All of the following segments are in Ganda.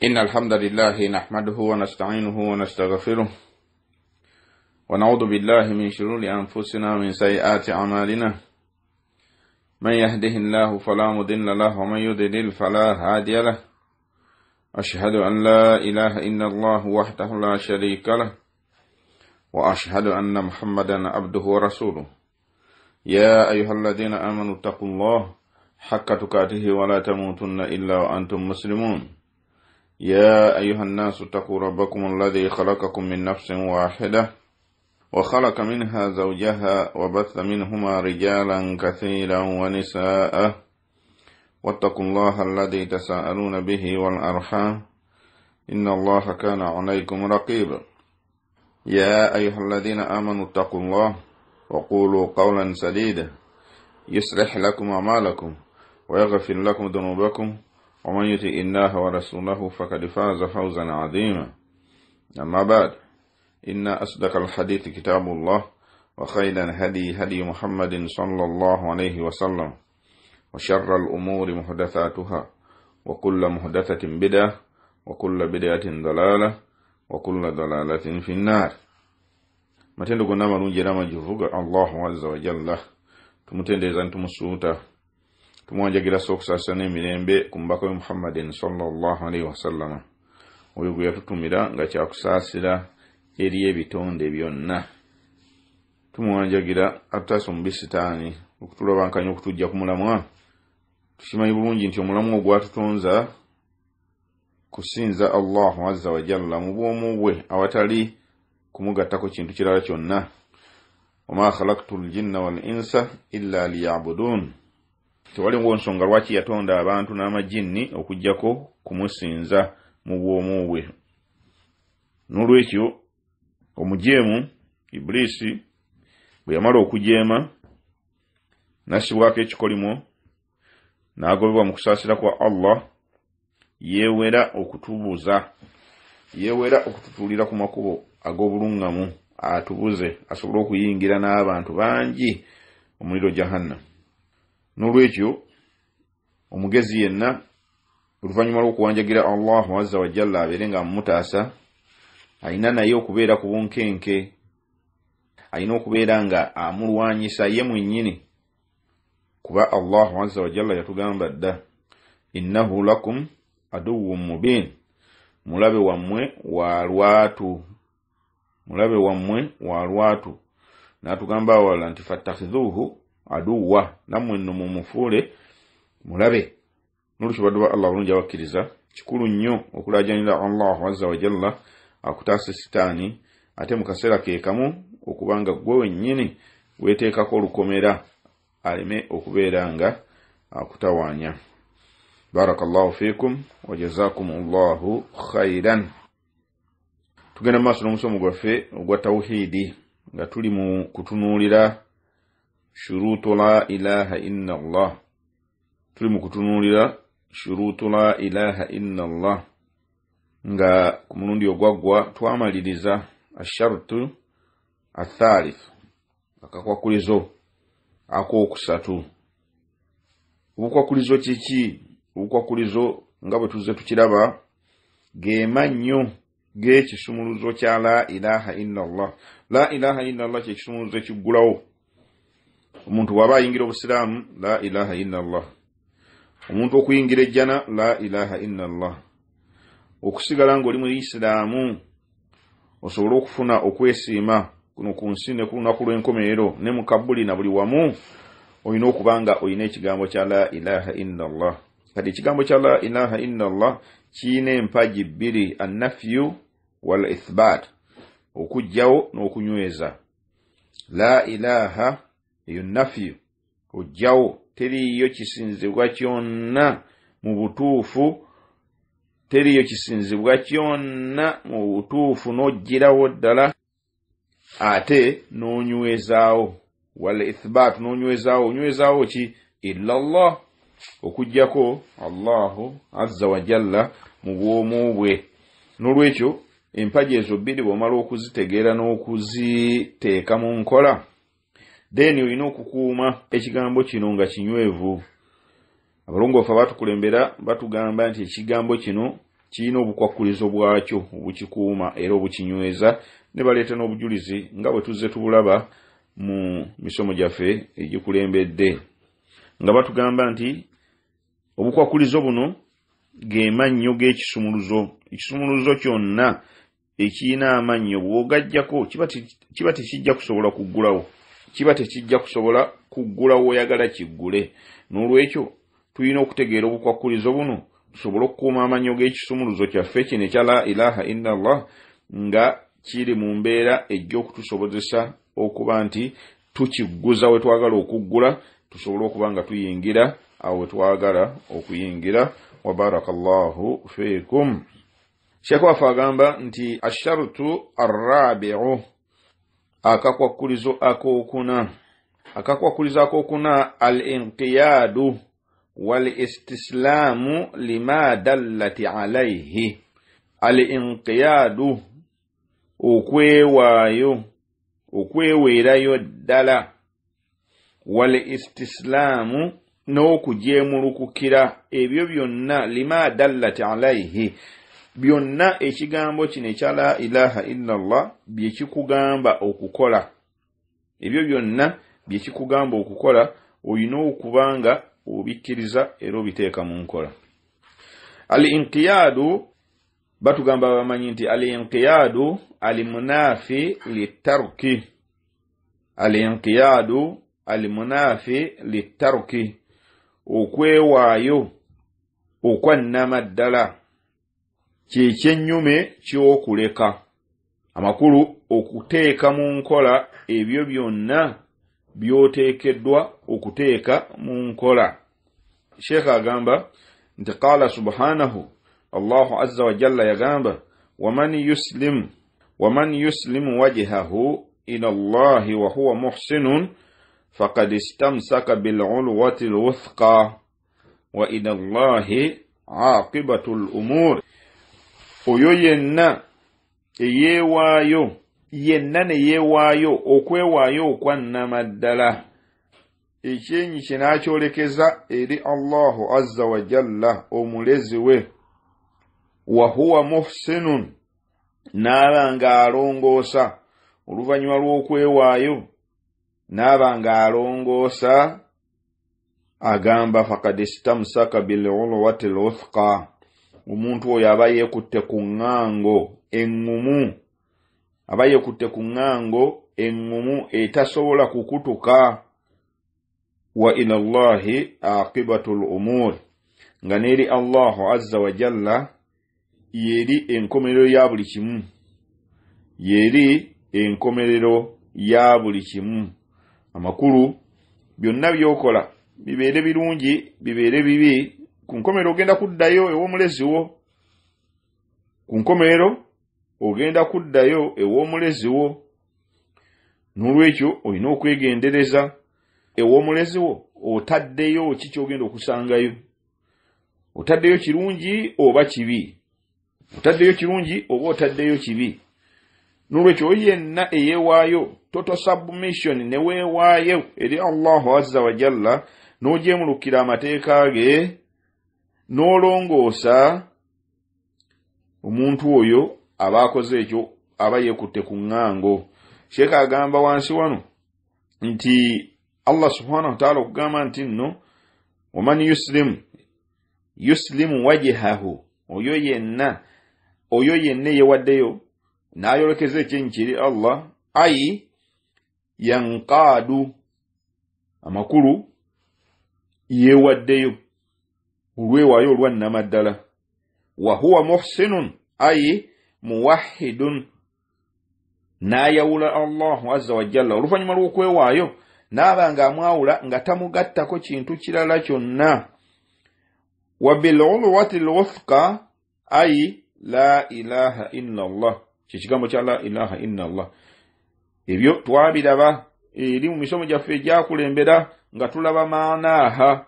إن الحمد لله نحمده ونستعينه ونستغفره ونعوذ بالله من شرور أنفسنا ومن سيئات أعمالنا من يهده الله فلا مضل له ومن يضلل فلا هادي له أشهد أن لا إله إلا الله وحده لا شريك له وأشهد أن محمدا عبده ورسوله يا أيها الذين آمنوا اتقوا الله حق تقاته ولا تموتن إلا وأنتم مسلمون يا أيها الناس اتقوا ربكم الذي خلقكم من نفس واحدة وخلق منها زوجها وبث منهما رجالا كثيرا ونساء واتقوا الله الذي تساءلون به والأرحام إن الله كان عليكم رقيبا يا أيها الذين آمنوا اتقوا الله وقولوا قولا سديدا يصلح لكم أعمالكم ويغفر لكم ذنوبكم ومن يطع الله ورسوله فقد فاز فوزا عظيما أما بعد إن أصدق الحديث كتاب الله وخير الهدي هدي محمد صلى الله عليه وسلم وشر الأمور محدثاتها وكل محدثة بدعة وكل بدعة ضلالة وكل ضلالة في النار matendo gonna malungi n'amajuvuga Allahu azza wa jalla tumutendeza ntumusuuta tumwanjagira sokusasana emirembe ku mbaka wa Muhammadin sallallahu alaihi wasallam oyo gwe yatutumira nga kyakusaasira eri ebitonde byonna tumwanjagira atasombisitaani okutulabankanya okutujja ku mulamwa tukimanyi bulungi nti omulamu ogwatutonza kusinza Allahu azza wa jalla mu bwomu bwe awatali kumugattako kintu kirala kyonna wama khalaqtul jinna wal insa illa liya'budun tewaliwo nsonga lwaki yatonda abantu n'amajinni okujjako kumusinza mu bwomu bwe n'olwekyo omujeemu Iblisi bwe yamala okujeema nasibwako ekikolimo n'agobebwa mu kusaasira kwa Allah yeewera okutubuza yeewera okututuulira ku makubo ag'obulungamu atubuze asobole okuyingira n'abantu bangi omuliro jahannam n'olwekyo omugezi yenna oluvannyuma lw'okuwanjagira Allahu azza wa jalla abeere nga amutaasa alina naye okubeera ku bunkenke alina okubeera nga amulwanyisa ye mwennyini kuba Allahu azza wa jalla yatugamba dda innahu lakum aduwwun mubin mulabe wammwe wa lwatu n'atugamba wala nti fattakhidhuhu aduwwa nammwe nno mumufuule mulabe n'olwekyo baddu ba Allah bulungi abakkiriza kikulu nnyo okulaajanira Allahu azza wa jalla akutaasa sitaani ate mu kaseera ke kamu okubanga gwe wennyini weeteekako olukomera aleme okubeera nga akutawaanya. Barakallahu fiikum wa jazakumullahu khairan. Tugenda maaso n'omusomo gwaffe ogwa tawhiidi nga tuli mu kutunuulira shuruutu la ilaha illa Allah. Tuli mu kutunuulira shuruutu la ilaha illa Allah nga ku mulundi ogwaggwa twamaliriza asharutu athalith akakwakulizo akookusatu. Obukwakulizo kiki? Obukwakulizo nga bwe tuzze tukiraba ge mannyo g'ekisumuluzo kya la ilaha illa Allah. La ilaha illa Allah kye kisumuluzo ekiggulawo. Omuntu bw'aba ayingira obusiraamu la ilaha illa Allah. Omuntu okuyingira ejjana la ilaha illa Allah. Okusigala ng'oli mu Isiraamu osobola okufuna okwesiima kuno ku nsi ne ku lunaku lw'enkomerero ne mu Kabuli na buli wamu olina okuba nga olina ekigambo kya la ilaha illa Allah. Kati ekigambo kya la ilaha illa Allah kiyina empagi bbiri, annafyu wal ithbat, okujjawo n'okunyweza. La ilaha eyo nafyu, ojjawo, teriiyo kisinzibwa kyonna mu butuufu, teriiyo kisinzibwa kyonna mu butuufu n'ogirawo ddala, ate n'onywezaawo. Wal ithbat, n'onywezaawo. Onywezaawo ki? Illa Allah, okujjako Allahu azza wa jalla mu bwomu bwe. N'olwekyo empagi ezo bbiri bw'omala okuzitegeera n'okuziteeka mu nkola, then olina okukuuma ekigambo kino nga kinywevu. Abalongoofu abatukulembera batugamba nti ekigambo kino kiina obukwakulizo bwakyo obukikuuma era obukinyweza, ne baleeta n'obujulizi nga bwe tuzze tubulaba mu misomo gyaffe egikulembedde, nga batugamba nti obukwakulizo buno ge mannyo g'ekisumuluzo. Ekisumuluzo kyonna ekiina amannyo bw'ogajjako kiba tekijja kusobola kuggulawo, kiba tekijja kusobola kuggulawo oyagala kiggule. N'olwekyo tulina okutegeera obukwakulizo buno tusobole okukuuma amannyo g'ekisumuluzo kyaffe kino ekya la ilaha illallah nga kiri mu mbeera ejja okutusobozesa okuba nti tukigguza we twagala okuggula, tusobole okuba nga tuyingira awo we twagala okuyingira. Wa barakallahu fiikum. Sheikh waffe agamba nti asharutu arrabi'u, akakwakulizo akokuna. Akakwakulizo akokuna al-inqiyadu wal-istislamu lima dallati alayhi. Al-inqiyadu, okweweerayo ddala, wal-istislamu, n'okujeemulukukira ebyo byonna, lima dallati alayhi, byonna ekigambo kino ekya la ilaha illallah bye kikugamba okukola. Ebyo byonna bye kikugamba okukola olina okubanga obikkiriza era obiteeka mu nkola. Al-inqiyadu, batugamba bamanyi nti al-inqiyadu al-munafi litarki. Al-inqiyadu al-munafi litarki, okwewaayo okwannama ddala, kyekyennyume ky'okuleka. Amakulu okuteeka mu nkola ebyo byonna by'oteekeddwa okuteeka mu nkola. Sheikh agamba nti qala subhanahu, Allahu azza wa jalla yagamba, waman yuslim wajhahu ila Allahi wa huwa muhsinun faqad istamsaka bil ulwati al-wuthqa wa ila Allahi aqibatul umur. Oyo yenna ne yeewaayo okwewaayo okwannama ddala, ekyenyi kye n'akyolekeza eri Allahu azza wa jalla omulezi we. Wa huwa muhsinun, n'aba ng'alongoosa. Oluvannyuma lw'okwewaayo n'aba ng'alongoosa, agamba faqad istamsaka bil ulwati al-wuthqa, omuntu oyo aba yeekutte ku ŋŋango eŋŋumu, aba yeekutte ku ŋŋango eŋŋumu etasobola kukutuka. Wa ila Allahi aqibatul umur, nga n'eri Allahu azza wa jalla yeri enkomerero ya buli kimu, yeri enkomerero ya buli kimu. Amakulu byonna by'okola bibeere birungi bibeere bibi, ku nkomerero ogenda kuddayo ew'omulezi wo, ku nkomerero ogenda kuddayo ew'omulezi wo. N'olwekyo olina okwegendereza ew'omulezi wo, otaddeyo ki ky'ogenda okusangayo, otaddeyo kirungi oba kibi, otaddeyo kirungi oba otaddeyo kibi. N'olwekyo yenna eyeewaayo, total submission, ne weewaayo eri Allahu azza wa jalla, n'ojeemulukira amateeka ge, n'olongoosa, omuntu oyo aba akoze ekyo, aba yeekutte ku ŋŋango. Sheikh agamba wansi wano nti Allah subhanahu wa ta'ala okugamba nti nno waman yuslimu wajhahu, oyo yenna yewaddeyo n'ayolekeza ekyenyi kiri Allah, ayi yanqaadu, amakulu yewaddeyo olwewaayo olwannama ddala. Wa huwa muhsinun, ayi muwahhidun, n'ayawula Allahu azza wa jalla oluvannyuma lw'okwewaayo n'aba ng'amwawula nga tamugattako kintu kirala kyonna. Wa bil ulwati al-wuthqa, ayi la ilaha illallah, kyekigambo kya la ilaha illallah. Ebyo twabiraba eri mu misomo gyaffe egyakulembera nga tulaba maanaaha,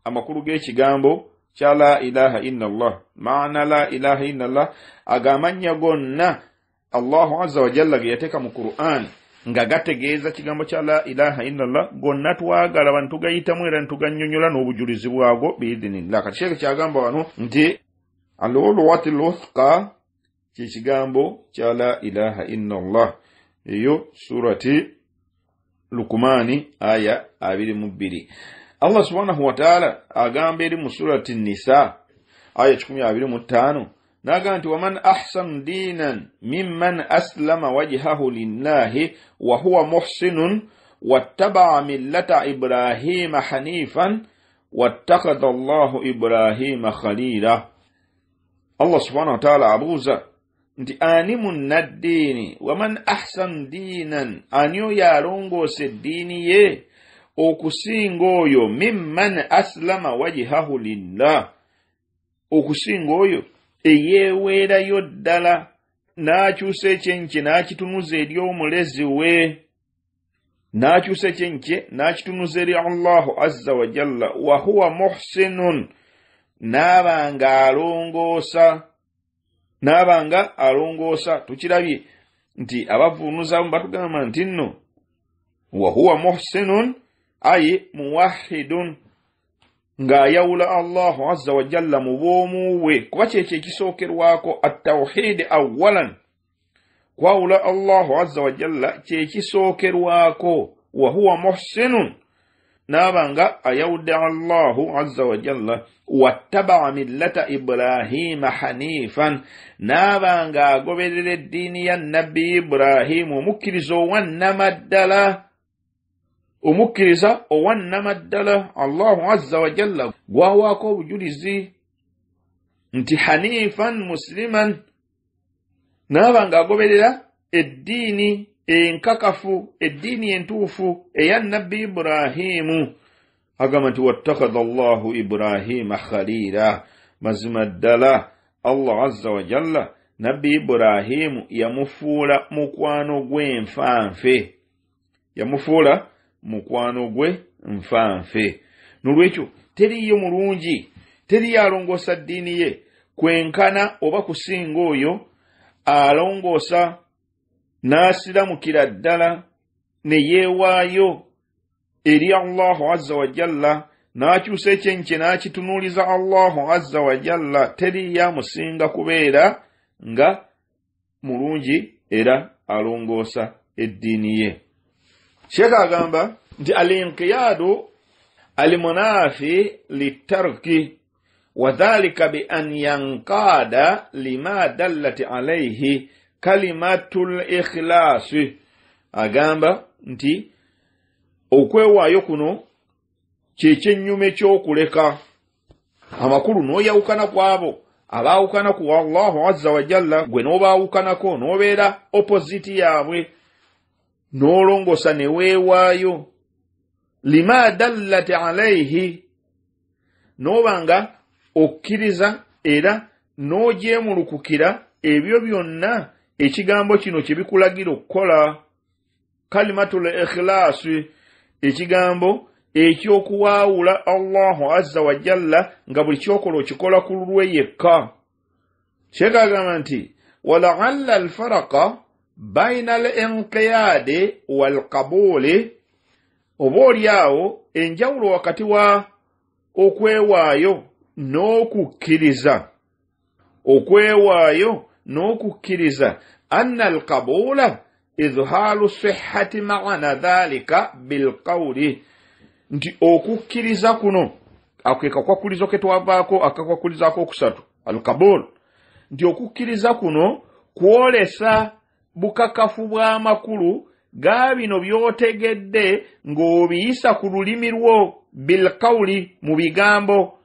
amakulu g'ekigambo kya la ilaha illallah. Maana la ilaha illallah agamannya gonna Allahu azza wa jalla ge yateeka mu Qur'an nga gategeeza kigambo kya la ilaha illallah, gonna twagala abantu tugayitamu era ntuganyonyola n'obujulizi bwago biidhinillah. Kati Sheikh kyagamba wano nti al-urwati al-wuthqa kigambo kya la ilaha illa Allah eyo surati Luqman aya 22. Allah subhanahu wa ta'ala agamba eri mu surati Nisa aya 25 naga nti waman ahsan dinan mimman aslama wajhahu lillahi wa huwa muhsinun wattaba'a millata Ibrahima hanifan wattakhadha Allahu Ibrahima khalila. Allah subhanahu wa ta'ala abuza nti ani munaddini waman ahsan dinan anyo yalongose dini ye okusinga oyo mimman aslama wajhahu lillah okusinga oyo eyeweerayo ddala n'akyusa ekyenkye n'akitunuza eri omulezi we n'akyusa ekyenkye n'akitunuza eri Allahu azza wa jalla wa huwa muhsinun n'abanga alongoosa tukirabye nti abavunuza batugamba nti nno wa huwa muhsinun ay muwahhidun ng'ayawula Allahu azza wa jalla mu bw'omu we kuba kyekyo ekisookerwako at-tawhid awwalan kwawula Allahu azza wa jalla kyekisookerwako wa huwa muhsinun n'abanga ayawudde Allahu azza wa jalla wattaba'a millata Ibrahima hanifan n'abanga agoberera eddiini ya nabbi Ibrahim omukkiriza owannamaddala Allahu azza wa jalla gwawaako obujulizi nti hanifan musliman n'abanga agoberera eddiini enkakafu eddiini entuufu eya nabbi Ibrahimu agamba nti wattakhadha Allahu Ibrahima khalila mazima ddala Allah azza wa jalla nabbi Ibrahimu yamufuula mukwano gwe nfanfe nolwekyo teriyo mulungi teriyo alongoosa ddiini ye kwenkana oba kusinga oyo alongoosa n'asiramukira ddala ne yeewaayo eri Allahu azza wa jalla n'akyusa ekyenkye n'akitunuuliza Allahu azza wa jalla teriyo amusinga kubeera nga mulungi era alongoosa eddiini ye. Sheikh agamba nti al-inqiyadu al-munafi litarki wa dhalika bi an yanqada lima dallat alayhi kalimatul ikhlas. Agamba nti okwewaayo kuno kyekyennyume ky'okuleka amakulu n'oyawukana kwabo abaawukana ku Allahu azza wa jalla gwe n'obaawukanako n'obeera opposite yaabwe n'olongosa ne weewaayo lima dallat alayhi n'obanga okkiriza era n'ogyemulukukira ebyo byonna ekigambo kino kye bikulagira okukola kalimatul ikhlas ekigambo ekyokuwaawula Allahu azza wa jalla nga buli kyokola okikola ku lulwe yekka. Sheikh agamba nti wala'alla al-faraqa bayna al-inqiyadi wal-qabuli oboolyawo enjawulo wakati wa okwewaayo n'okukkiriza anna al-qabula idhharu sihhati ma'ana dhalika bilqawli nti okukkiriza kuno akeka kwakulizo ketwavaako akakwakulizaako okusatu al-qabul nti okukkiriza kuno kwolesa bukakafu bw'amakulu ga bino by'otegedde ng'obiyisa ku lulimi lwo bilqawli mu bigambo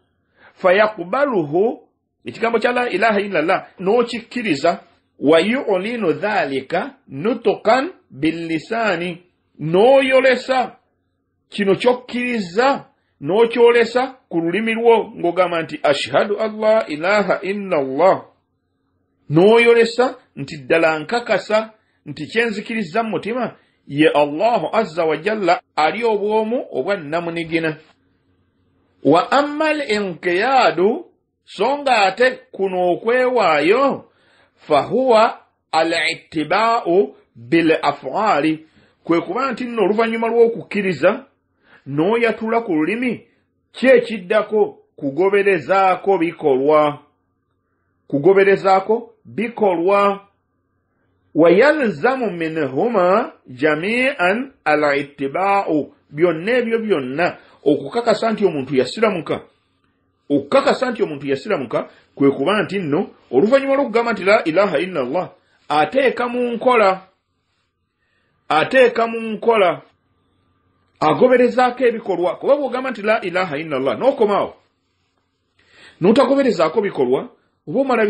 fayakubaluhu ekigambo kya la ilaha illallah n'okikkiriza wayu'linu dhalika nutukan billisani n'oyolesa kino kyokkiriza n'okyolesa ku lulimi lwo ng'ogamba nti ashhadu an la ilaha illallah n'oyolesa nti ddala nkakasa nti kyenzikiriza mu mutima ye Allahu azza wa jalla ali obwomu obwa namunigina. Wa ammal inqiyadu songa ate kuno okwewaayo fahuwa al-ittiba'u bil af'ali kwe kuba nti nno oluvannyuma lw'okukkiriza n'oyatula ku lulimi kyekiddako kugoberezaako bikolwa kugoberezaako bikolwa wayalzamu minhuma jami'an al-ittiba'u byonna ebyo byonna okukakasa nti omuntu yasiramuka kwe kuba nti nno oluvannyuma lw'okugamba nti la ilaha illa Allah ateeka mu nkola agoberezaako ebikolwa kuba bw'ogamba nti la ilaha illa Allah n'okomaawo n'otagoberezaako bikolwa oba omala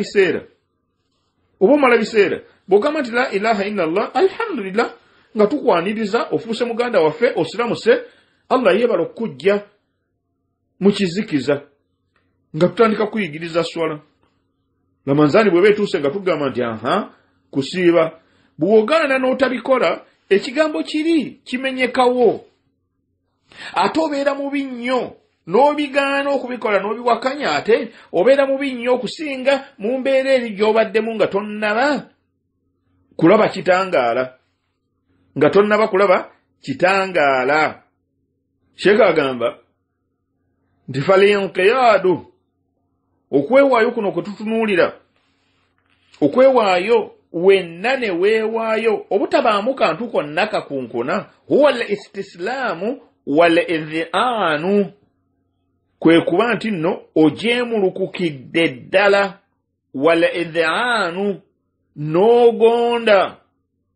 biseera bw'ogamba nti la ilaha illa Allah alhamdulillah nga tukwaniriza ofuuse muganda waffe osiramuse Allah yeebala okujja mu kizikiza nga tutandika kuyigiriza swala lamanzaani bwe beetuuse nga tugamba nti kusiiba bw'ogaana n'otabikola ekigambo kiri kimenyekawo ate obeera mubi nnyo n'obigaana okubikola n'obiwakanya ate obeera mubi nnyo okusinga mu mbeera eri gy'obaddemu nga tonnaba kulaba kitangaala Sheikh agamba nti falinqiyadu okwewaayo kuno kwe tutunuulira okwewaayo wenna ne weewaayo obutabaamu kantu konna kakunkuna huwa al-istislaamu wal-idhi'aanu kwe kuba nti nno ojeemulukukidde ddala wal-idhi'aanu n'ogonda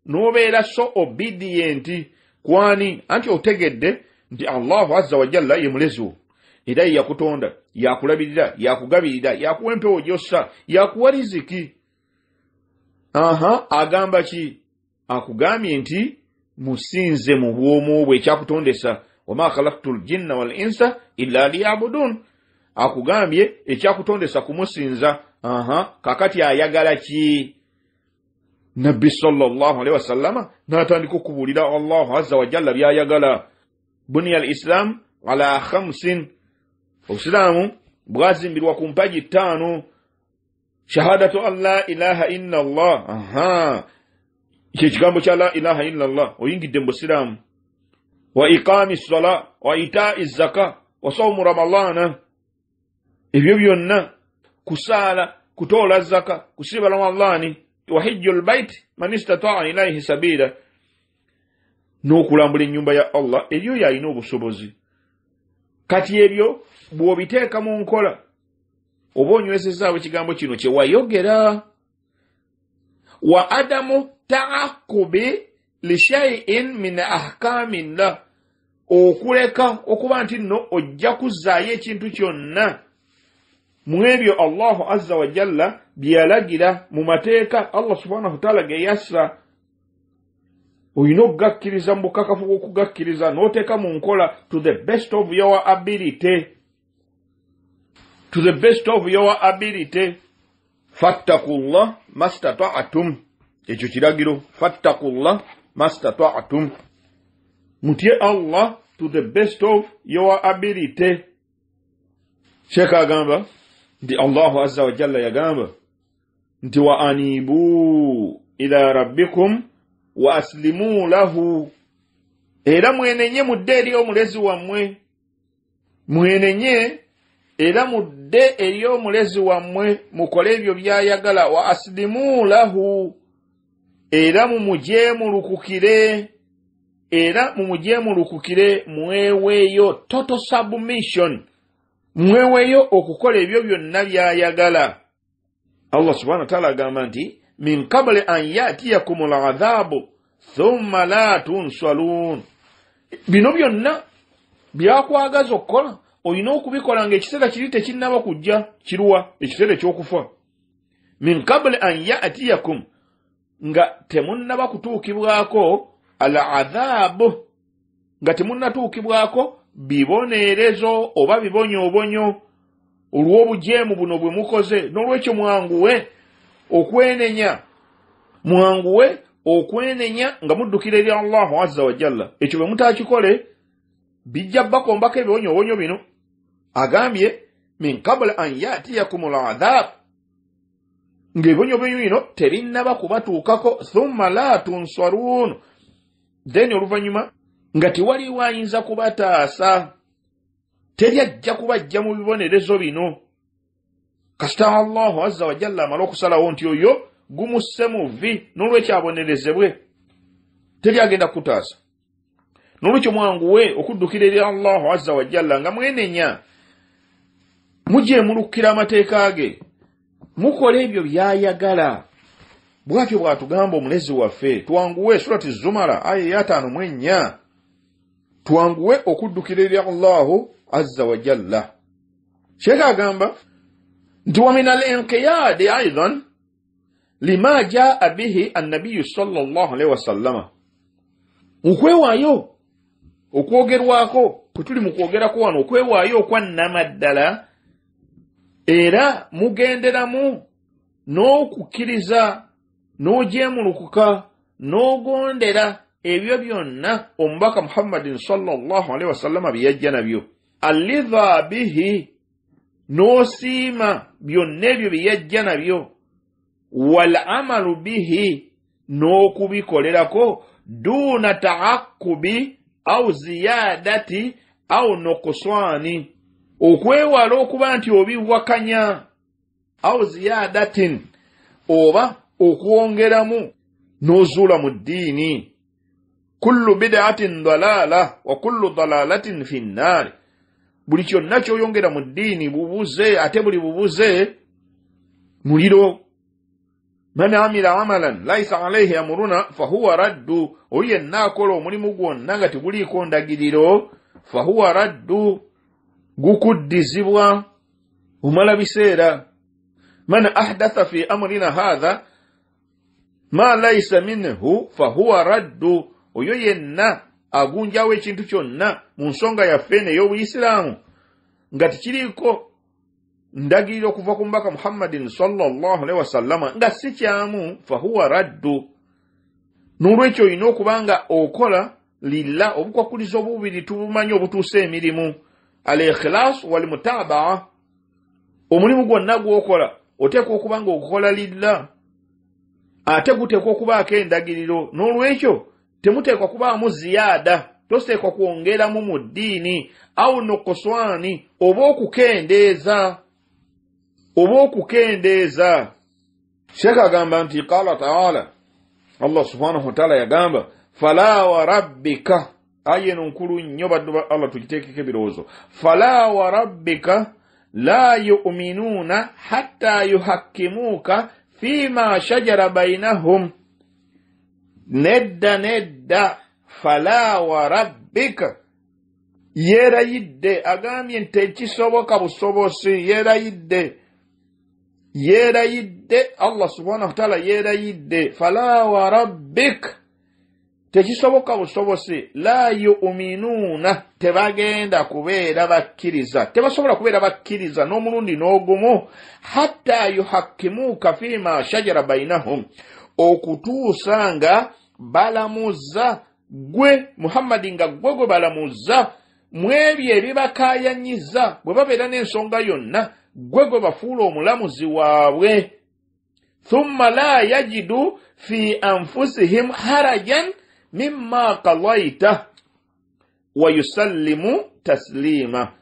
n'obeera so obedient kwani anti otegedde nti Allahu azza wa jalla ye mulezi wo era yakutonda yakulabirira yakugabirira yakuwa empewo gy'ossa yakuwa riziki agamba ki akugambye nti musinze mu bwomu bwe ekyakutondesa wama khalaqtul jinna wal insa illa liya'budun akugambye ekyakutondesa kumusinza kakati ayagala ki Nabbi sallallahu alaihi wasallama n'atandika okubuulira Allahu azza wa jalla byayagala bunya al-islam ala khamsin Obusiraamu bwazimbirwa ku mpagi 5 shahadatu an la ilaha illa Allah kigambo kya la ilaha illa Allah oyingidde mu Busiraamu wa iqami s-sala wa ita'i zaka wa sawmu ramadana ebyo byonna kusala kutola zaka kusiba ramadani wa hijjul bait man istata'a ilayhi sabila n'okulambula ennyumba ya Allah ebyo yalina obusobozi kati ebyo bw'obiteeka mu nkola oba onywesezaawo ekigambo kino kye wayogera wa adamu ta'aqubi li shay'in min ahkamillah okuleka okuba nti nno ojja kuzzaayo ekintu kyonna mu ebyo Allahu azza wa jalla byalagira mu mateeka Allah subhanahu wa ta'ala ge yassa oyina okugakkiriza mu bukakafu bw'okugakkiriza n'oteeka mu nkola to the best of your ability fattakullah mastata'tum ekyo kiragiro fattakullah mastata'tum mutye Allah to the best of your ability Sheikh agamba nti Allahu azza wa jalla yagamba nti wa anibu ila rabbikum wa aslimu lahu era mwenenye mudde eri omulezi wammwe mukole ebyo byayagala wa aslimu lahu era mumujeemulukukire mweweeyo total submission mweweeyo okukola ebyo byonna byayagala Allah subhanahu wa ta'ala agamba nti min qabli an yatiyakumul adhabu thumma la tunsalun bino byonna byakwagaza okukola oyina okubikola ng'ekiseera kiri tekinnaba kujja kiruwa ekiseera ekyokufa min qabli an yatiyakum nga temunnaba kutuukibwako al-adhabu nga temunnatuukibwako bibonerezo oba bibonyoobonyo olw'obujeemu buno bwe mukoze n'olwekyo mwanguwe okwenenya nga muddukira eri Allahu azza wa jalla ekyo bwe mutaakikole bijja bakombako ebibonyoobonyo bino agambye min qabla an yatiyakumul adhab ng'ebibonyoobonyo bino tebinnaba kubatuukako thumma la tunsarun then oluvannyuma nga tewaliwo ayinza kubataasa teri ajja kubajja mu bibonerezo bino kasita Allahu azza wa jalla amala okusalawo nti oyo gumusse muvi n'olwekyo abonerezebwe teri agenda kutaasa n'olwekyo mwanguwe okuddukira eri Allahu azza wa jalla nga mwenenya mujeemulukira amateeka ge mukola ebyo byayagala bwatyo bwatugamba omulezi waffe twanguwe surati Zumara aya ya 5 twanguwe okuddukira eri Allahu azza wa jalla. Sheikh agamba nti wa min al-inqiyadi aidan lima jaa bihi an-nabiy sallallahu alayhi wasallama okwewaayo okwogerwako kutuli mu kwogerako wano okwewaayo kwa namaddala era mugenderamu n'okukkiriza n'ojeemulukuka n'ogondera ebyo byonna omubaka Muhammadin sallallahu alayhi wasallama byajja nabyo alidha bihi n'osiima byonna ebyo byajja nabyo wal amalu bihi n'okubikolerako duna ta'akkubi au ziyadati au nuqsani okwewala okuba nti obiwakanya au ziyadatin oba okwongeramu n'ozuula mu ddiini kullu bid'atin dalala wa kullu dalalatin fi nnaari buli kyonna kyoyongera mu ddiini bubuze ate buli bubuze muliro man amila amalan laysa alayhi amruna fahuwa raddu oyo yenna akola omulimu gwonna nga teguliiko ndagiriro fahuwa raddu gukuddizibwa omala biseera man ahdatha fi amrina hadha ma laysa minhu fahuwa raddu oyo yenna agunjawo ekintu kyonna mu nsonga yaffe ey'obuyisiraamu nga tekiriiko ndagiriro kuva ku mbaka Muhammadin sallallahu alaihi wasallama nga si kyamu fahuwa raddu n'olwekyo olina okubanga okola lilla obukwakuliza obubiri tubumanyi obutuusa emirimu al-ikhlas wal mutabaa omulimu gwonna gwokola oteekwa okubanga okukola lilla ate guteekwa okubaako endagiriro n'olwekyo temuteekwa kubaamu ziyaada toteekwa kwongeramu mu ddiini au nuqswani oba okukendeeza Sheikh agamba nti qala ta'ala Allah subhanahu wa ta'ala yagamba fala wa rabbika ayeno nkulu nnyo baddu ba Allah tukiteekeko ebirowoozo fala wa rabbika la yu'minuna hatta yuhakkimuka fima shajara bainahum nedda fala wa rabbika yerayidde agambye nti ekisoboka busobosi yerayidde Allah subhanahu wa ta'ala yerayidde fala wa rabbika tekisoboka busobosi la yu'minuna tebagenda kubeera bakkiriza tebasobola kubeera bakkiriza n'omulundi n'ogumu hatta yuhakkimuka fima shajara bainahum okutuusa nga balamuza gwe Muhammadi nga gwe balamuza mwebyo ebibakaayanyiza bwe babeera n'ensonga yonna gwe bafuula omulamuzi waabwe thumma la yajidu fi anfusihim harajan mimma qadaita wa yusallimu taslima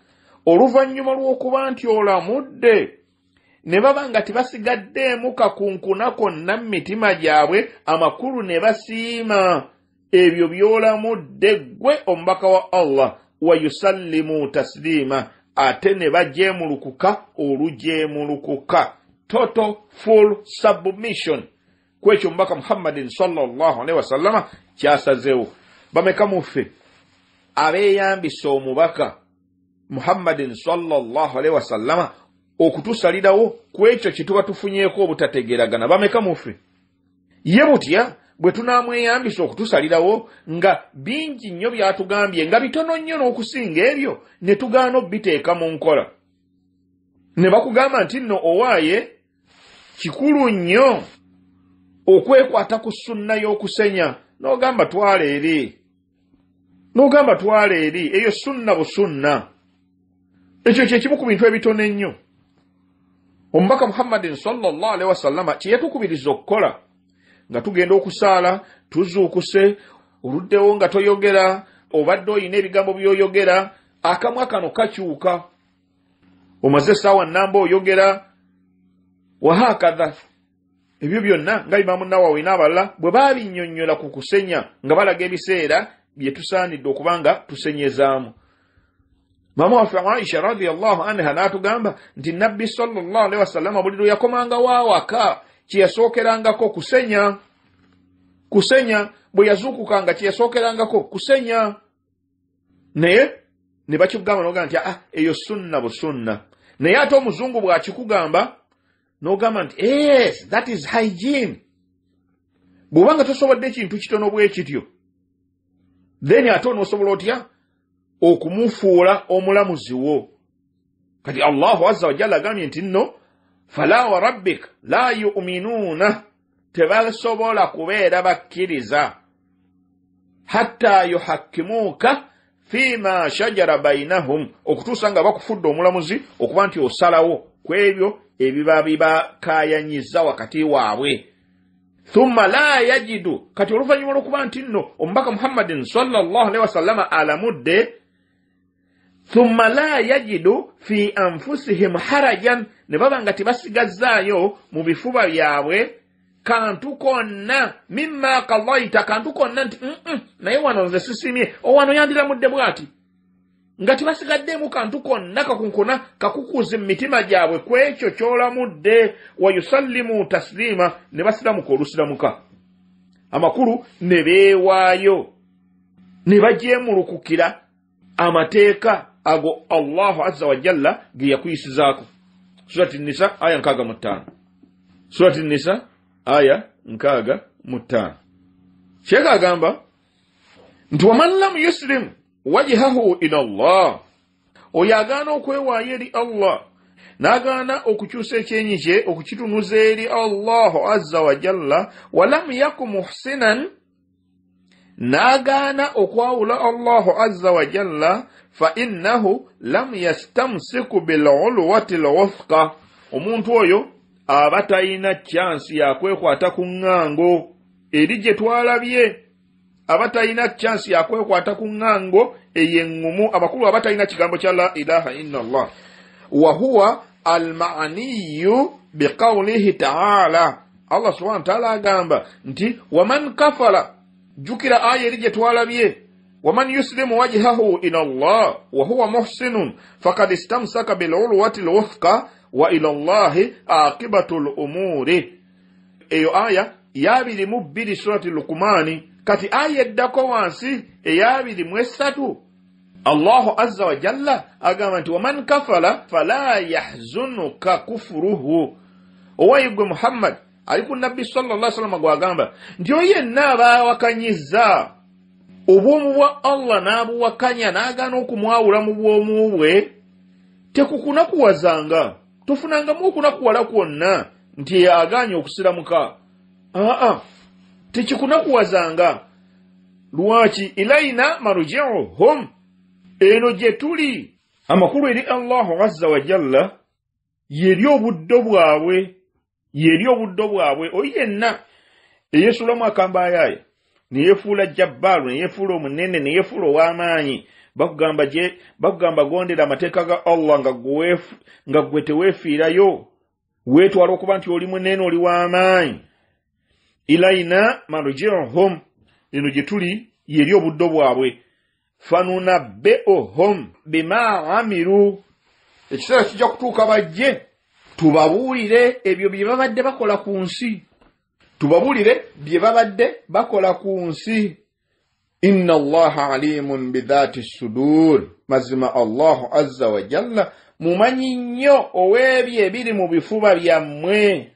oluvannyuma lw'okuba nti olamudde ne baba nga tebasigaddeemu kakunkuna konna mu mitima gyabwe amakulu ne basiima ebyo by'olamudde gwe omubaka wa Allah wa yusallimu taslima ate ne bajeemulukuka olujeemulukuka total full submission kwekyo omubaka Muhammadin sallallahu alaihi wasallama kyasazeewo bameka muffe abeeyambisa omubaka Muhammadin sallallahu alaihi wasallama okutusalirawo kwekyo kituba tufunyeeko obutategeragana bameka muffe ye butya bwe tunaamweyambisa okutusalirawo nga bingi nnyo byatugambye nga bitono nnyo n'okusinga ebyo ne tugaana obiteeka mu nkola ne bakugamba nti nno owaaye kikulu nnyo okwekwata ku sunna y'okusenya n'ogamba twala eri eyo sunna busunna ekyo kyekimu ku bintu ebitono ennyo omubaka Muhammadin sallallahu alaihi wasallama kyeyatukubiriza okukola nga tugenda okusaala tuzuukuse oluddewo nga toyogera obadde oyina ebigambo by'oyogera akamwa kano kakyuka omaze essaawa nnamba oyogera wahakadha ebyo byonna nga Imam Nawawi n'abalala bwe babinnyonnyola ku kusenya nga balaga ebiseera bye tusaanidde okubanga tusenyezaamu. Mama waffe Aisha radhiyallahu anha n'atugamba nti Nabbi sallallahu alaihi wasallam buli lwe yakomanga waawaka kye yasookerangako kusenya bwe yazuukukanga kye yasookerangako kusenya. Naye ne bakigamba n'ogamba nti eyo sunna busunna. Naye ate omuzungu bw'akikugamba n'ogamba nti yes, that is hygiene. Bw'obanga tosobodde ekintu kitono bwe kityo, then ate onoosobola otya okumufuula omulamuzi wo. Kati Allahu azza wa jalla agambye nti nno fala wa rabbik la yu'minuuna, tebasobola kubeera bakkiriza hatta yuhakkimuuka fima shajara bainahum, okutuusa nga bakufudde omulamuzi okuba nti osalawo ku ebyo ebiba bibakaayanyiza wakati waabwe. Thumma la yajidu, kati oluvannyuma lw'okuba nti nno omubaka Muhammadin sallallahu alaihi wasallama alamudde, thumma la yajidu fi anfusihim harajan, ne baba nga tebasigazzaayo mu bifuba byabwe kantu konna mimma qadaita, kantu konna nti naye wano nze sisimye, owano yandiramudde bw'ati, nga tebasigaddemu kantu konna kakunkuna kakukuza mitima gyabwe ku ekyo ky'olamudde. Wa yusallimu taslima, ne basiramuka olusiramuka, amakulu ne beewaayo, ne bajeemulukukira amateeka ago Allahu azza wa jalla ge yakuyisizaako. Surati Nisa aya 65. Surati Nisa aya 65. Sheikh agamba nti waman lam yuslim wajhahu ila Allah, oyo agaana okwewaayo eri Allah n'agaana okukyusa ekyenyi kye okukitunuza eri Allahu azza wa jalla, walam yaku muhsinan, n'agaana okwawula Allahu azza wa jalla, fa innahu lam yastamsiku bil ulwati al wuthqa, omuntu oyo aba talina chansi ya kwekwata ku ŋŋango eri gye twalabye, aba talina chansi ya kwekwata ku ŋŋango ey'eŋŋumu. Abakulu aba talina kigambo kya la ilaha illa Allah. Wa huwa al-ma'niyu biqawlihi ta'ala, Allah subhanahu wa ta'ala agamba nti waman kafara, jukira aya eri gye twalabye, waman yuslimu wajhahu ila Allah wa huwa muhsinun faqad istamsaka bil urwati al wuthqa wa ila Allahi aqibatul umuri. Eyo aya yabiri mu 2 surati Luqmani. Kati aya eddako wansi eyabiri mu 3 Allahu azza wa jalla agamba nti waman kafara fala yahzunuka kufruhu. Owayigwe Muhammad ali ku Nabbi sallallahu alaihi wasallam gwagamba nti oyenna abawakanyiza obwomu bwa Allah n'abuwakanya n'agaana okumwawula mu bwomu bwe, tekukunakuwazanga, tofunangamu okunakuwala kwonna nti agaanye okusiramuka. Tekikunakuwazanga. Lwaki? Ilaina marji'uhum, eno gye tuli. Amakulu eri Allahu azza wa jalla yeri obuddo bwabwe, yeri obuddo bwabwe. Oyenna eyesulamu akambayaye neyefuula jabbaalu, neyefuula omunene, neyefuula ow'amaanyi, bakugamba gondera amateeka ga Allah nga gwe teweefiirayo, weetwala okuba nti oli munene, oli w'amaanyi. Ilaina marji'uhum, eno gye tuli yeri obuddo bwabwe. Fanunabbi'uhum bima amiru, ekiseera kijja kutuuka bajje tubabuulire ebyo bye babadde bakola ku nsi, tubabuulire bye babadde bakola ku nsi. Inna Allaha alimun bidhati sudur, mazima Allahu azza wa jalla mumanyi nnyo ow'ebyo ebiri mu bifuba byammwe.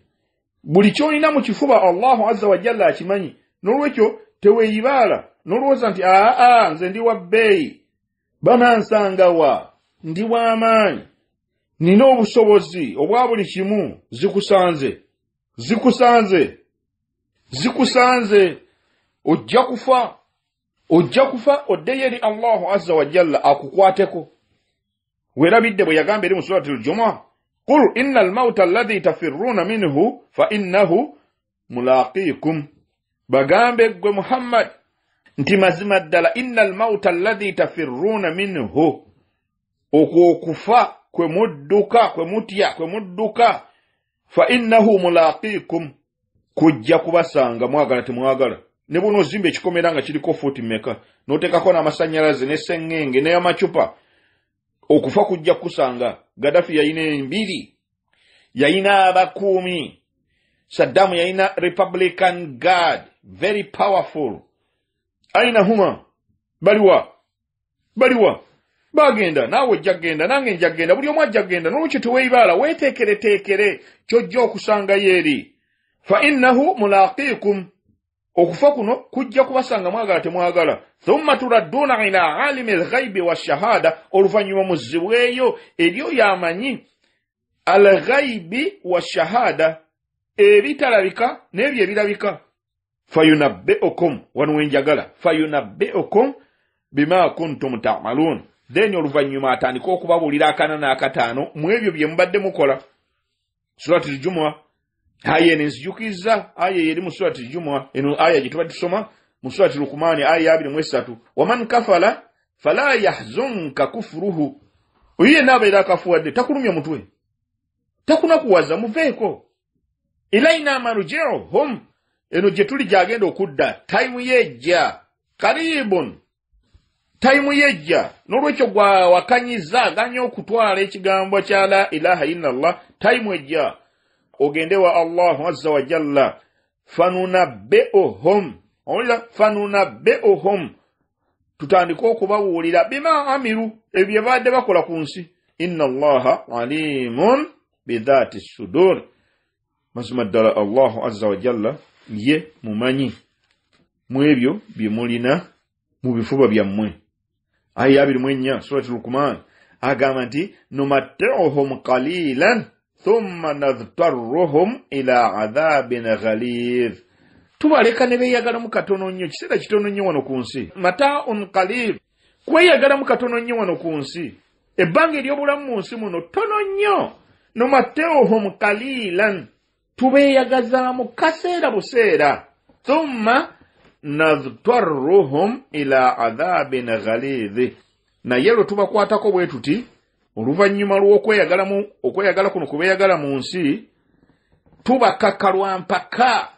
Buli kyolina mu kifuba Allahu azza wa jalla akimanyi. N'olwekyo teweeyibaala n'olowooza nti nze ndi wa bbeeyi, banansanga wa, ndi w'amaanyi, nina obusobozi obwa buli kimu. Zikusanze. Ojja kufa oddeyo eri Allahu azza wa jalla akukwateko. Weerabidde bwe yagamba eri mu surati al-Jumu'ah, qul inna al-mawta alladhi tafirruna minhu fa innahu mulaqikum. Bagambe gwe Muhammad nti mazima ddala inna al-mawta alladhi tafirruna minhu, okufa kwe mudduka, kwe mutya, kwe mudduka, fa innahu mulaqikum kujja kubasanga mwagala temwagala ne buno zimbe ekikomera nga kiriko futi meka notekako n'amasanyalaze n'essengenge n'amacupa okufa kujja kusanga. Gaddafi yayina embiri, yayina abakuumi. Saddam yayina Republican Guard, very powerful. Aina huma baliwa bagenda nawe jagenda nange njagenda buli omu ajagenda n'olwekyo teweebaala weeteekere kyojja okusanga yeeri. Fa innahu mulaqikum okufa kuno kujja kubasanga mwagala temwagala. Thumma turadduna ila alimi al-ghaibi wash-shahada oluvannyuma muzzibweyo ebyo yamanyi al-ghaibi wash-shahada ebitalabika n'ebyo ebirabika. Fayunabbi'ukum wanwenjagala fayunabbi'ukum bima kuntum ta'malun. Then oluvannyuma atandika okubabuulira akanana akataano mu ebyo bye mubadde mukola. Surati al-Jumu'ah aya nenzijukiza aya yeri mu surati al-Jumu'ah eno aya gye tubadde tusoma mu surati Luqman aya 23 waman kafala fala yahzunka kufruhu. Oyiye n'abeera akafuwadde takulumya mutwe takunakuwaza muveeko. Ilaina marji'uhum eno gye tuli gyagenda okudda time yejja karibun time yejja n'olwekyo gwa wakanyiza ganya okutwala ekigambo kya la ilaha illallah time ejja ogende wa Allah azza wa jalla fanunabbi'uhum olila fanunabbi'uhum tutandika okubabuulira bima amiru ebyo badde bakola ku nsi. Inna Allaha alimun bidhati sudur. Mazima ddala Allah azza wa jalla ye mumanyi mu ebyo bye mulina mu bifuba byammwe. Aya 24 surati Luqman agamba nti numatti'uhum qalilan thumma nadhtarruhum ila adhabin ghalidh. Tubaleka ne beeyagala mu katono nnyo kiseera kitono nnyo wano ku nsi. Mata'un qalil kweyagala mu katono nnyo wano ku nsi. Ebbanga ery'obulamu mu nsi muno tono nnyo. Numatti'uhum qalilan tubeeyagaza mu kaseera buseera. Thumma nadhtarruhum ila adhabin ghalidh. Naye lwe tubakwatako bwe tuti oluvannyuma lw'okweyagala kuno kubeeyagala mu nsi tubakakkalwa mpaka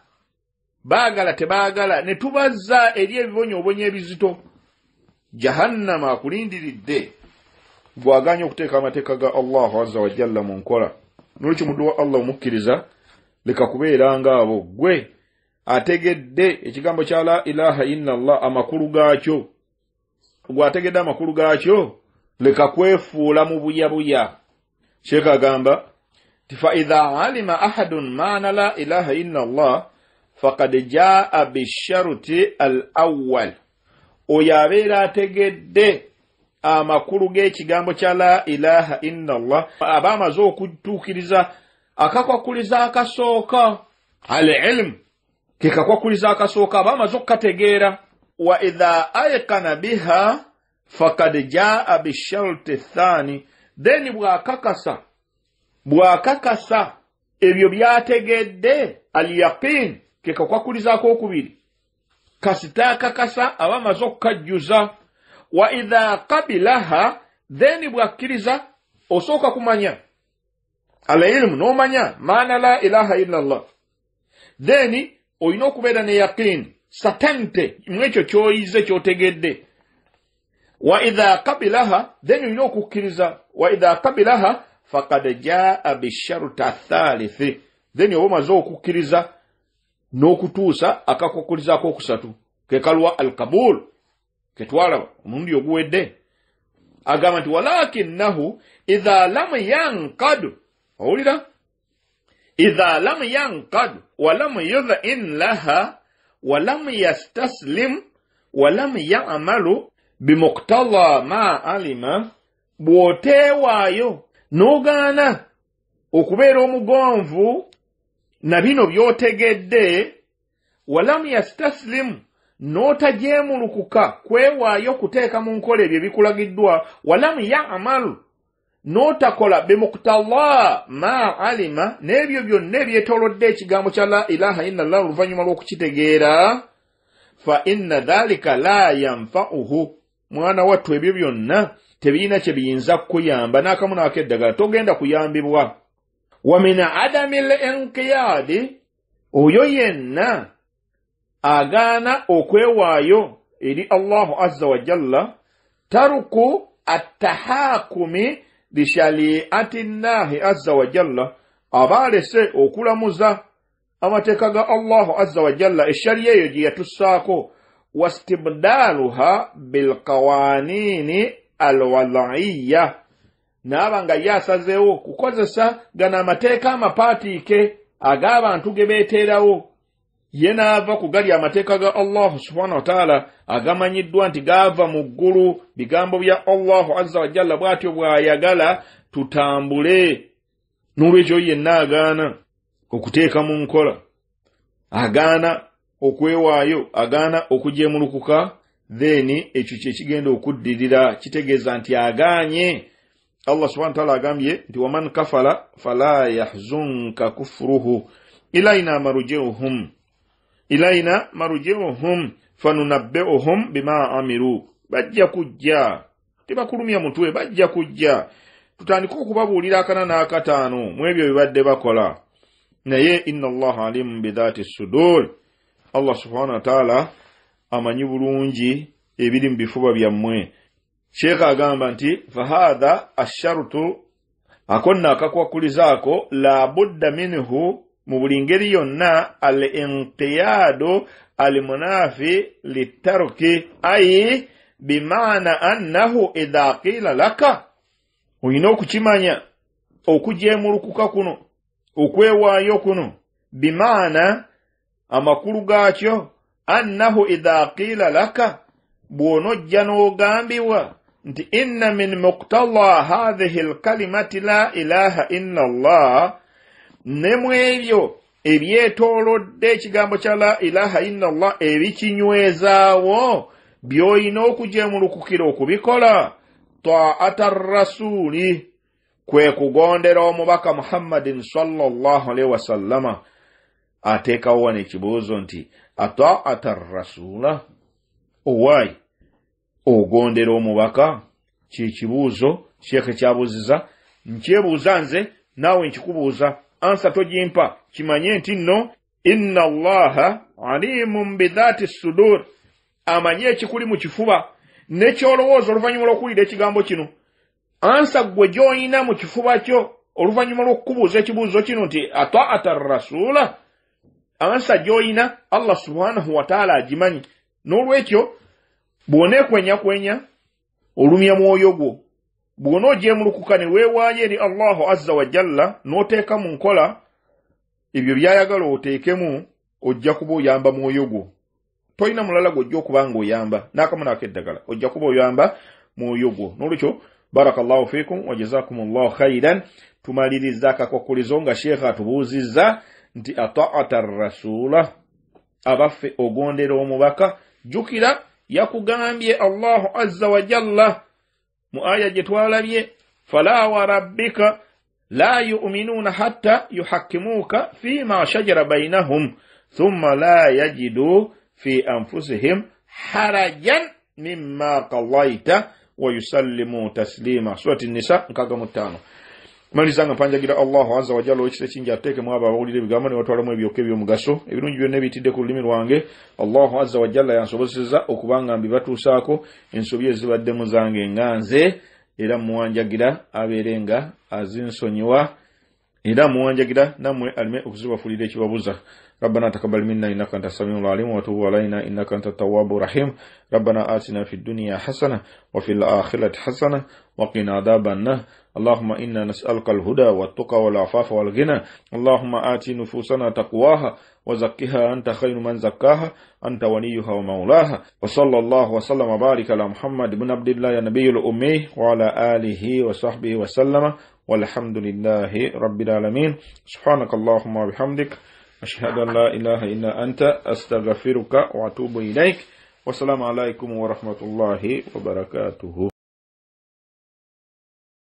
baagala tebaagala ne tubazza eri ebibonyoobonyo ebizito. Jahannama akulindiridde bw'aganya okuteeka amateeka ga Allahu azza wa jalla mu nkola. N'olwekyo muddu wa Allah omukkiriza leka kubeera ng'abo gwe ategedde ekigambo kya la ilaha illallah amakulu gaakyo. Gwategedde amakulu gaakyo leka kwefuula mu buyabuya. Sheikh agamba fa idha alima ahadun maana la ilaha illallah faqad jaa bisharuti al-awwal. Oyo abeera ategedde amakulu g'ekigambo kya la ilaha illallah aba amaze okutuukiriza akakwakuliza akasooka al-ilm ke kakwakuliza akasooka aba amaze okukategeera. Wa idha ayqana biha faqad jaa bisharti thani. Then bwakakasa ebyo byategedde al-yaqin ke kakwakuliza akokubiri kasita akakasa aba amaze okukajjuza. Wa idha qabilaha then bwakkiriza osooka kumanya al-ilm n'omanya maana la ilaha illallah. Then olina okubeera ne yaqin certainty mwekyo kyoyize kyotegedde. Wa idha qabilaha then olina okukkiriza. Wa idha qabilaha faqad jaa bisharta thalithi. Then oba omaze okukkiriza n'okutuusa akakwakuliza akokusatu ke kalwa al-qabul ketwala omulundi oguwedde. Agamba nti walakinnahu idha lam yanqad. Owulira idha lam yanqad wa lam yudhin laha wa lam yastaslim wa lam ya'malu bimuqtada ma alima. Bw'oteewaayo n'ogaana okubeera omugonvu na bino by'otegedde wa lam yastaslim n'otajeemulukuka kwewaayo kuteeka mu nkola ebyo bikulagiddwa wa lam ya'malu n'otakola bimuqtada ma alima n'ebyo byonna ebyetoolodde ekigambo kya la ilaha illallah oluvannyuma lw'okukitegeera. Fa inna dhalika la yanfa'uhu. Mwana wattu ebyo byonna tebirina kye biyinza kukuyamba n'akamu n'akeddagala togenda kuyambibwa. wa min adami al-inqiyadi oyo yenna agana okwewaayo eri Allah azza wa jalla taruku at-tahakumi bi shari'ati Allah azza wa jalla abalese okulamuza amateeka ga Allah azza wa jalla eshariya eyo gye yatussaako wastibdaluha bil qawanini al-wad'iyya n'abanga yasazeewo kukozesa gana amateeka amapaatiike ag'abantu ge beeteerawo ye n'ava ku gali amateeka ga Allah subhanahu wa ta'ala agamanyiddwa nti gaava mu ggulu bigambo bya Allah azza wa jalla bw'atyo bw'ayagala tutambule. N'olwekyo yenna agaana okuteeka mu nkola, agaana okwewaayo, agaana okujeemulukuka, then ekyo kye kigenda okuddirira kitegeeza nti agaanye. Allah subhanahu wa ta'ala agambye nti waman kafala fala yahzunka kufruhu ilaina marji'uhum fanunabbi'uhum bima amiru. Bajja kujja, tebakulumya mutwe, bajja kujja tutandika okubabuulira akana n'akataano mu ebyo bibadde bakola. Naye inna Allah alimun bidhati sudur, Allah subhanahu wa ta'ala amanyi bulungi ebiri mu bifuba byammwe. Sheikh agamba nti fahadha asharutu akonna akakwakulizaako la budda minhu mu buli ngeri yonna al-inqiyadu al-munafi litaruki ay bimaana annahu idha qila laka oyina okukimanya okujeemulukuka kuno okwewaayo kuno bimaana amakulu gaakyo annahu idha qila laka bw'onojja n'ogambibwa nti inna min muqtala hadhihi al-kalimati la ilaha illa Allah ne mu ebyo ebyetoolodde ekigambo kya la ilaha illa Allah ebikinywezaawo by'olina okujeemulukukira okubikola ta'ata rasuli kwe kugondera omubaka Muhammadin sallallahu alaihi wasallama. Ateekawo wano ekibuuzo nti ata'ata rasula owaayi ogondera omubaka? Kikibuuzo Sheikh kyabuuziza, nkyebuuza nze naawe nkikubuuza, ansa togimpa. Kimanye nti nno inna Allaha alimun bidhati sudur, amanye ekikuli mu kifuba nekyolowooza oluvannyuma lw'okuwulira ekigambo kino. Ansa gwe gy'olina mu kifuba kyo oluvannyuma lw'okukubuuza ekibuuzo kino nti ata'ata rasula, ansa gy'olina Allah subhanahu wa ta'ala agimanyi. N'olwekyo bw'oneekwenyakwenya olumya mwoyo gwo, bw'onoojeemulukuka ne weewaayo eri Allahu azza wa jalla n'oteeka mu nkola ebyo by'ayagala oteekemu, ojja kuba oyamba mwoyo gwo. Toyina mulala gw'ojja okuba ng'oyamba n'akamu n'akeddagala, ojja kuba oyamba mwoyo gwo. N'olwekyo barakallahu fiikum wa jazakumullahu khairan. Tumaliriza akakwakulizo nga Sheikh atubuuzizza nti ata'ata rasula, abaffe ogondera omubaka. Jukira yakugambye Allahu azza wa jalla mu aya gye twalabye, fala wa rabbika la yu'minuna hatta yuhakkimuka fima shajara bainahum thumma la yajidu fi anfusihim harajan mimma qallaita wa yusallimu taslima. Surati Nisa 65. Malizanga panjagira Allahu azza wa jalla ekise kinja ateke mu abawulire bigambo ne watwalamu ebyoke by'omugaso ebirungi byonna ebitidde ku lulimi lwange. Allahu azza wa jalla yansobozeseza okubanga mbibatuusaako ensobi ezibadde mu zange nganze, era muwanjagira abeerenga azinsonyiwa, era muwanjagira namwe alime okuzibafulira ekibabuza. ربنا تقبل منا إنك أنت السميع العليم وتب علينا إنك أنت التواب الرحيم. ربنا آتنا في الدنيا حسنة وفي الآخرة حسنة وقنا عذاب النار. اللهم إنا نسألك الهدى والتقى والعفاف والغنى. اللهم آت نفوسنا تقواها وزكها أنت خير من زكاها أنت وليها ومولاها. وصلى الله وسلم وبارك على محمد بن عبد الله النبي الأمي وعلى آله وصحبه وسلم والحمد لله رب العالمين. سبحانك اللهم وبحمدك أشهد أن لا إله إلا أنت أستغفرك وأتوب إليك. والسلام عليكم ورحمة الله وبركاته.